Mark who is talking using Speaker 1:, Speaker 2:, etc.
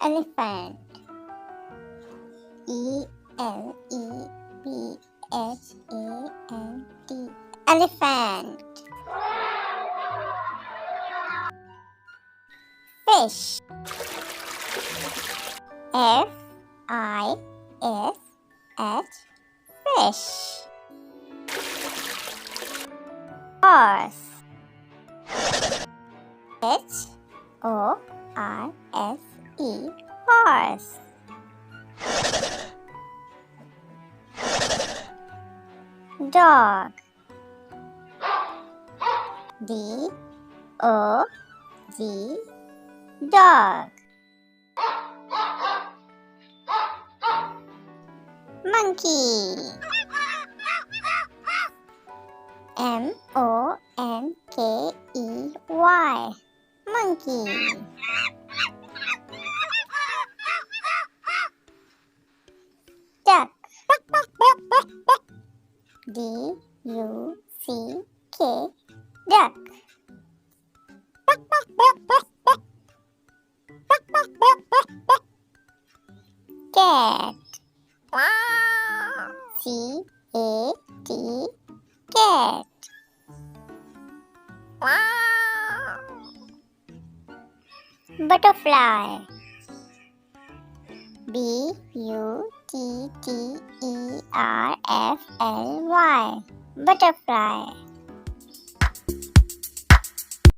Speaker 1: Elephant. E-L-E-P-H-A-N-T. Elephant. Fish. F-I-S-H. Fish. Horse. H-O-R-S-E. Horse. Dog. D-O-G. Dog. Monkey. M-O-N-K-E-Y. Monkey. Duck. D-U-C-K. Duck. Cat. C-A-T. Cat. Butterfly. B-U-T-T-E-R-F-L-Y. Butterfly.